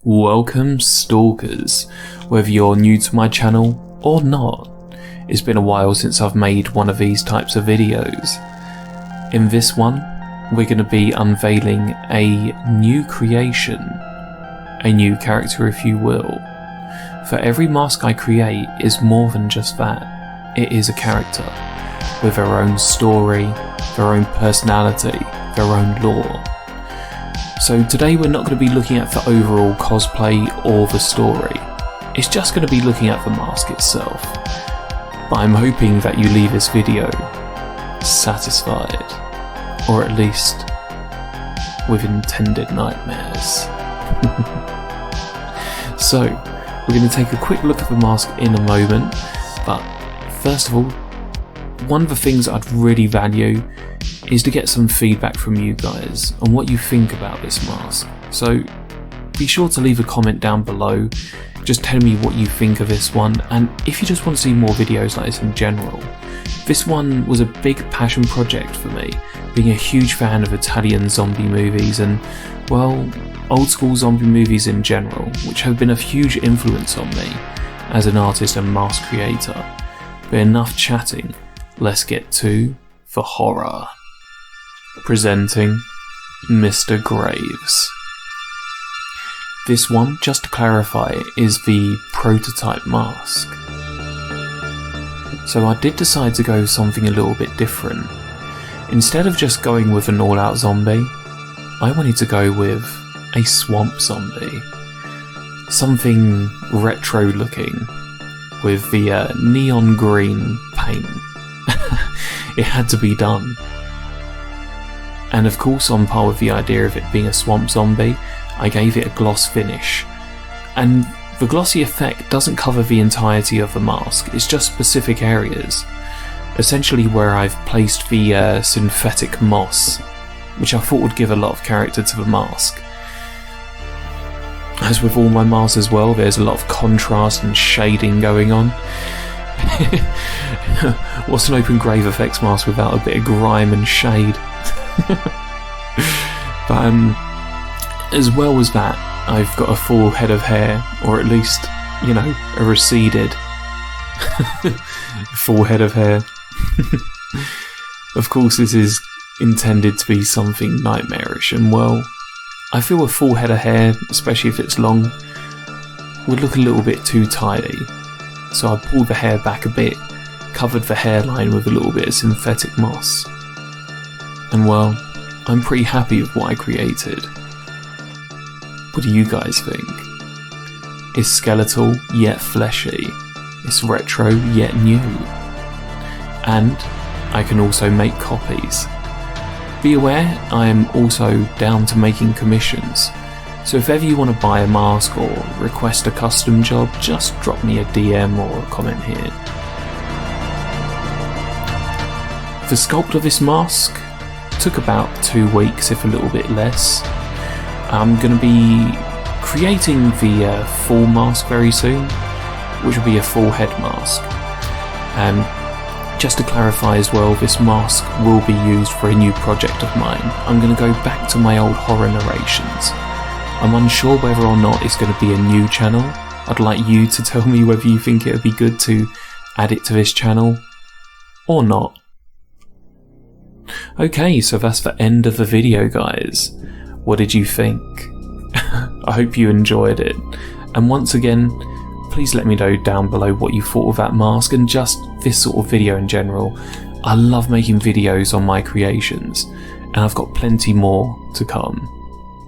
Welcome Stalkers, whether you're new to my channel or not. It's been a while since I've made one of these types of videos. In this one, we're going to be unveiling a new creation, a new character if you will. For every mask I create is more than just that. It is a character, with their own story, their own personality, their own lore. So today we're not going to be looking at the overall cosplay or the story, it's just going to be looking at the mask itself. But I'm hoping that you leave this video satisfied, or at least with intended nightmares. So, we're going to take a quick look at the mask in a moment, but first of all, one of the things I'd really value is to get some feedback from you guys on what you think about this mask. So be sure to leave a comment down below, just tell me what you think of this one, and if you just want to see more videos like this in general. This one was a big passion project for me, being a huge fan of Italian zombie movies and, well, old school zombie movies in general, which have been a huge influence on me as an artist and mask creator. But enough chatting, let's get to the horror. Presenting Mr. Graves. This one, just to clarify, is the prototype mask. So I did decide to go something a little bit different. Instead of just going with an all-out zombie, I wanted to go with a swamp zombie. Something retro looking, with the neon green paint. It had to be done. And of course, on par with the idea of it being a swamp zombie, I gave it a gloss finish. And the glossy effect doesn't cover the entirety of the mask, it's just specific areas. Essentially where I've placed the synthetic moss, which I thought would give a lot of character to the mask. As with all my masks as well, there's a lot of contrast and shading going on. What's an OGFX mask without a bit of grime and shade? But as well as that, I've got a full head of hair, or at least, you know, a receded full head of hair. Of course this is intended to be something nightmarish, and well, I feel a full head of hair, especially if it's long, would look a little bit too tidy. So I pulled the hair back a bit, covered the hairline with a little bit of synthetic moss. And well, I'm pretty happy with what I created. What do you guys think? It's skeletal yet fleshy. It's retro yet new. And I can also make copies. Be aware, I am also down to making commissions. So if ever you want to buy a mask or request a custom job, just drop me a DM or a comment here. The sculpt of this mask took about 2 weeks, if a little bit less. I'm going to be creating the full mask very soon, which will be a full head mask. And just to clarify as well, this mask will be used for a new project of mine. I'm going to go back to my old horror narrations. I'm unsure whether or not it's going to be a new channel. I'd like you to tell me whether you think it would be good to add it to this channel or not. Okay, so that's the end of the video, guys. What did you think? I hope you enjoyed it. And once again, please let me know down below what you thought of that mask and just this sort of video in general. I love making videos on my creations, and I've got plenty more to come.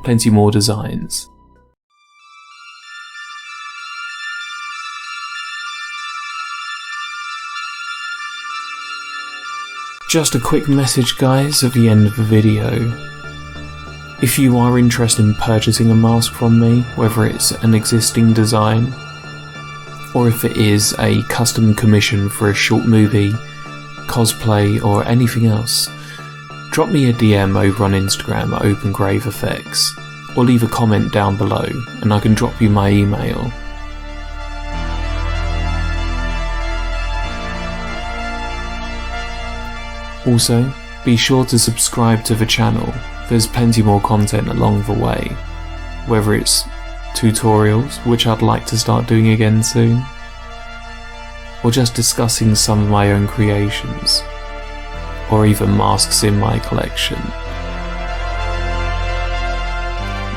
Plenty more designs. Just a quick message, guys, at the end of the video. If you are interested in purchasing a mask from me, whether it's an existing design, or if it is a custom commission for a short movie, cosplay, or anything else, drop me a DM over on Instagram at OGFX, or leave a comment down below and I can drop you my email. Also, be sure to subscribe to the channel, there's plenty more content along the way, whether it's tutorials, which I'd like to start doing again soon, or just discussing some of my own creations, or even masks in my collection.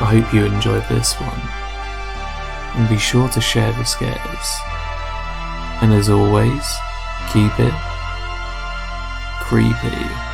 I hope you enjoyed this one, and be sure to share the scares. And as always, keep it creepy.